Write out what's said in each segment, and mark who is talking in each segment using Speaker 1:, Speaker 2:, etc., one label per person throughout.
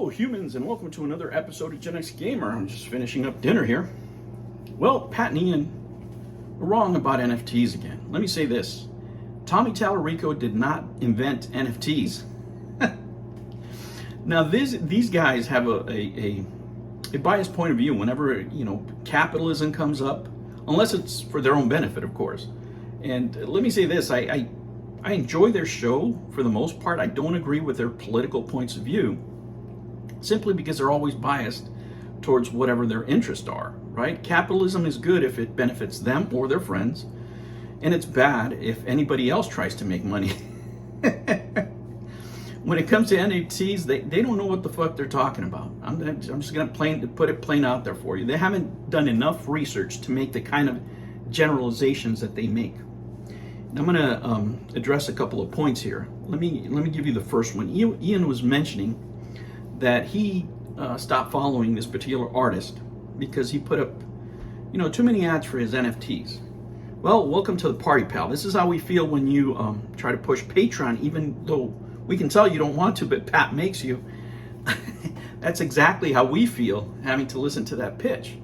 Speaker 1: Hello humans, and welcome to another episode of Gen X Gamer. I'm just finishing up dinner here. Well, Pat and Ian were wrong about NFTs again. Let me say this. Tommy Tallarico did not invent NFTs. Now these guys have a biased point of view whenever, capitalism comes up, unless it's for their own benefit, of course. And let me say this, I enjoy their show for the most part. I don't agree with their political points of view, simply because they're always biased towards whatever their interests are, right? Capitalism is good if it benefits them or their friends, and it's bad if anybody else tries to make money. When it comes to NFTs, they don't know what the fuck they're talking about. I'm just gonna put it plain out there for you. They haven't done enough research to make the kind of generalizations that they make. I'm going to address a couple of points here. Let me give you the first one. Ian was mentioning that he stopped following this particular artist because he put up, too many ads for his NFTs. Well, welcome to the party, pal. This is how we feel when you try to push Patreon, even though we can tell you don't want to, but Pat makes you. That's exactly how we feel having to listen to that pitch.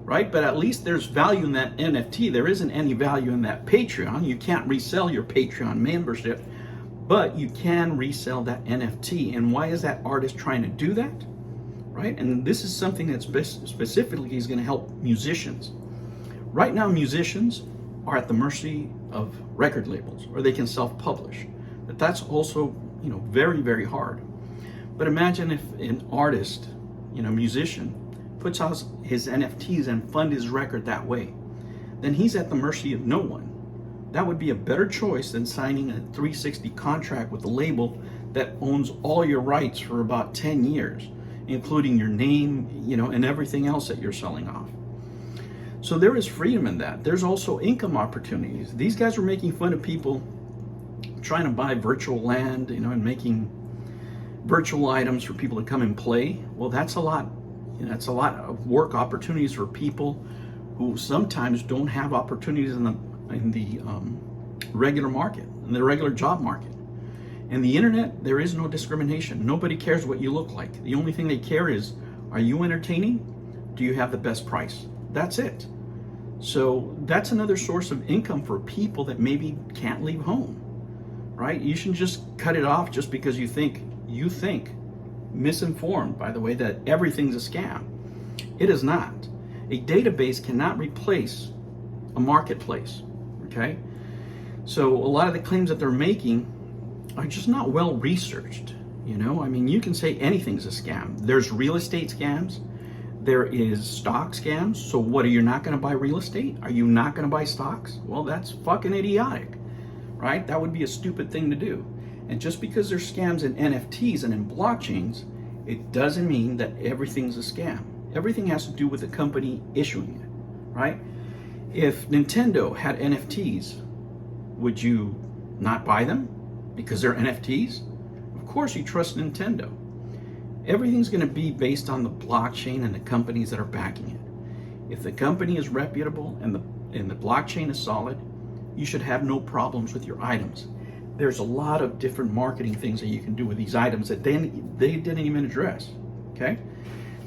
Speaker 1: Right? But at least there's value in that NFT. There isn't any value in that Patreon. You can't resell your Patreon membership, but you can resell that NFT. And why is that artist trying to do that? Right? And this is something that specifically is going to help musicians. Right now, musicians are at the mercy of record labels, or they can self-publish. But that's also, very, very hard. But imagine if an artist, musician, puts out his NFTs and fund his record that way, then he's at the mercy of no one. That would be a better choice than signing a 360 contract with a label that owns all your rights for about 10 years, including your name, and everything else that you're selling off. So there is freedom in that. There's also income opportunities. These guys are making fun of people trying to buy virtual land, and making virtual items for people to come and play. Well, that's a lot. That's a lot of work opportunities for people who sometimes don't have opportunities in the regular market, in the regular job market. In the internet, there is no discrimination. Nobody cares what you look like. The only thing they care is, are you entertaining? Do you have the best price? That's it. So that's another source of income for people that maybe can't leave home, right? You shouldn't just cut it off just because you think misinformed, by the way, that everything's a scam. It is not. A database cannot replace a marketplace, okay? So a lot of the claims that they're making are just not well researched, you can say anything's a scam. There's real estate scams. There is stock scams. So what, are you not going to buy real estate? Are you not going to buy stocks? Well, that's fucking idiotic, right? That would be a stupid thing to do. And just because there's scams in NFTs and in blockchains, it doesn't mean that everything's a scam. Everything has to do with the company issuing it, right? If Nintendo had NFTs, would you not buy them because they're NFTs? Of course you trust Nintendo. Everything's going to be based on the blockchain and the companies that are backing it. If the company is reputable and the blockchain is solid, you should have no problems with your items. There's a lot of different marketing things that you can do with these items that they didn't even address, okay?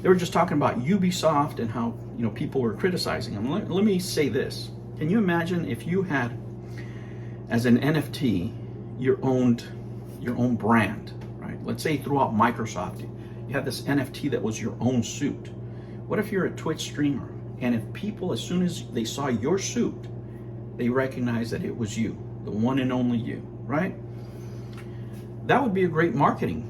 Speaker 1: They were just talking about Ubisoft and how, people were criticizing them. Let me say this. Can you imagine if you had, as an NFT, your own brand, right? Let's say throughout Microsoft, you had this NFT that was your own suit. What if you're a Twitch streamer, and if people, as soon as they saw your suit, they recognized that it was you, the one and only you, right? That would be a great marketing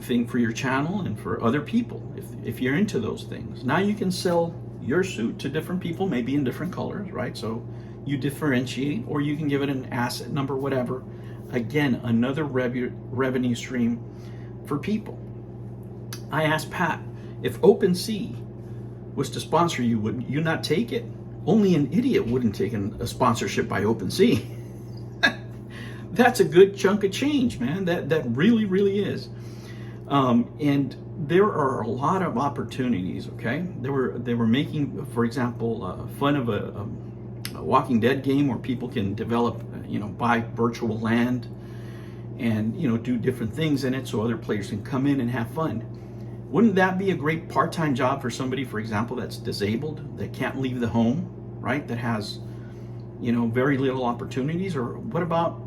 Speaker 1: thing for your channel and for other people if you're into those things. Now you can sell your suit to different people, maybe in different colors, right? So you differentiate, or you can give it an asset number, whatever. Again, another revenue stream for people. I asked Pat, if OpenSea was to sponsor you, would you not take it? Only an idiot wouldn't take a sponsorship by OpenSea. That's a good chunk of change, man. That really, really is. And there are a lot of opportunities, okay? They were making, for example, fun of a Walking Dead game where people can develop, buy virtual land and do different things in it so other players can come in and have fun. Wouldn't that be a great part-time job for somebody, for example, that's disabled, that can't leave the home, right? That has, very little opportunities? Or what about,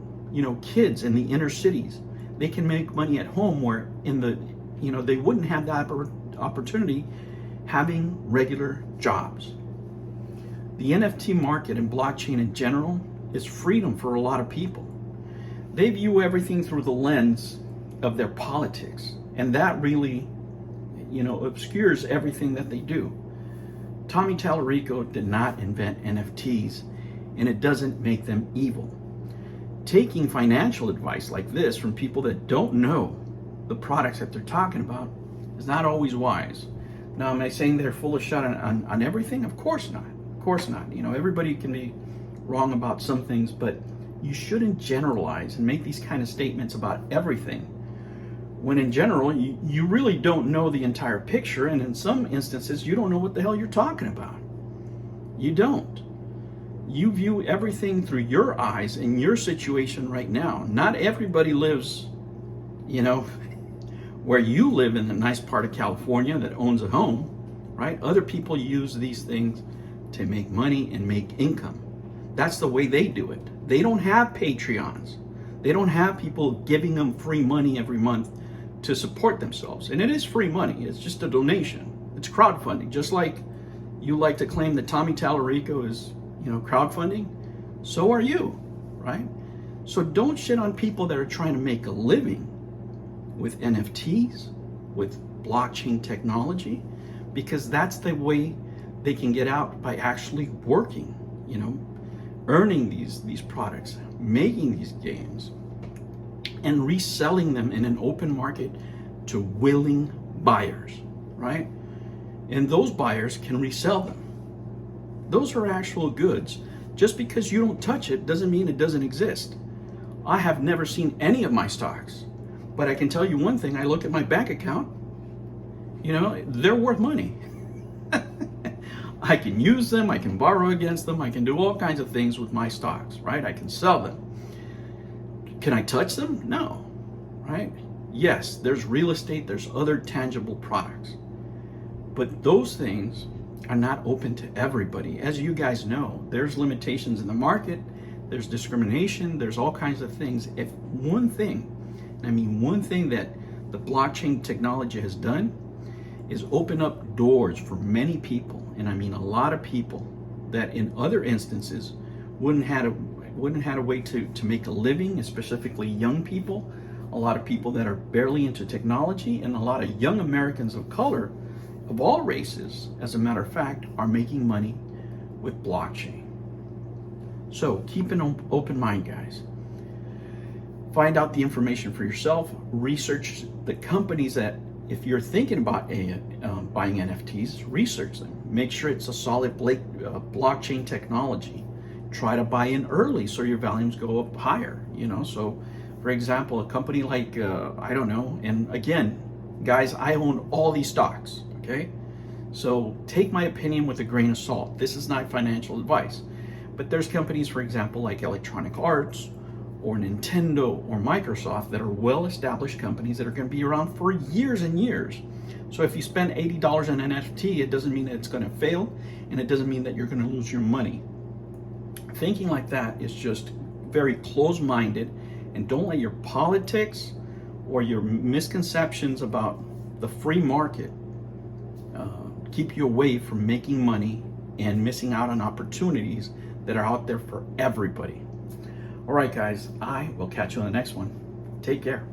Speaker 1: kids in the inner cities? They can make money at home where they wouldn't have that opportunity having regular jobs. The NFT market and blockchain in general is freedom for a lot of people. They view everything through the lens of their politics, and that really obscures everything that they do. Tommy Tallarico did not invent NFTs, and it doesn't make them evil. Taking financial advice like this from people that don't know the products that they're talking about is not always wise. Now, am I saying they're full of shit on everything? Of course not. Of course not. Everybody can be wrong about some things, but you shouldn't generalize and make these kind of statements about everything, when in general, you really don't know the entire picture, and in some instances, you don't know what the hell you're talking about. You don't. You view everything through your eyes in your situation right now. Not everybody lives, where you live in the nice part of California that owns a home, right? Other people use these things to make money and make income. That's the way they do it. They don't have Patreons. They don't have people giving them free money every month to support themselves. And it is free money. It's just a donation. It's crowdfunding. Just like you like to claim that Tommy Tallarico is, crowdfunding, so are you, right? So don't shit on people that are trying to make a living with NFTs, with blockchain technology, because that's the way they can get out, by actually working, earning these products, making these games, and reselling them in an open market to willing buyers, right? And those buyers can resell them. Those are actual goods. Just because you don't touch it doesn't mean it doesn't exist. I have never seen any of my stocks, but I can tell you one thing: I look at my bank account, they're worth money. I can use them, I can borrow against them, I can do all kinds of things with my stocks, right? I can sell them. Can I touch them? No, right? Yes, there's real estate, there's other tangible products, but those things are not open to everybody. As you guys know, there's limitations in the market, there's discrimination, there's all kinds of things. If one thing that the blockchain technology has done is open up doors for many people, and I mean a lot of people that in other instances wouldn't have a way to make a living, specifically young people, a lot of people that are barely into technology, and a lot of young Americans of color, of all races, as a matter of fact, are making money with blockchain. So keep an open mind, guys. Find out the information for yourself. Research the companies that, if you're thinking about buying NFTs, research them. Make sure it's a solid blockchain technology. Try to buy in early so your values go up higher. So for example, a company like, I don't know, and again, guys, I own all these stocks, okay? So take my opinion with a grain of salt. This is not financial advice. But there's companies, for example, like Electronic Arts or Nintendo or Microsoft that are well-established companies that are going to be around for years and years. So if you spend $80 on an NFT, it doesn't mean that it's going to fail, and it doesn't mean that you're going to lose your money. Thinking like that is just very close-minded, and don't let your politics or your misconceptions about the free market keep you away from making money and missing out on opportunities that are out there for everybody. All right, guys, I will catch you on the next one. Take care.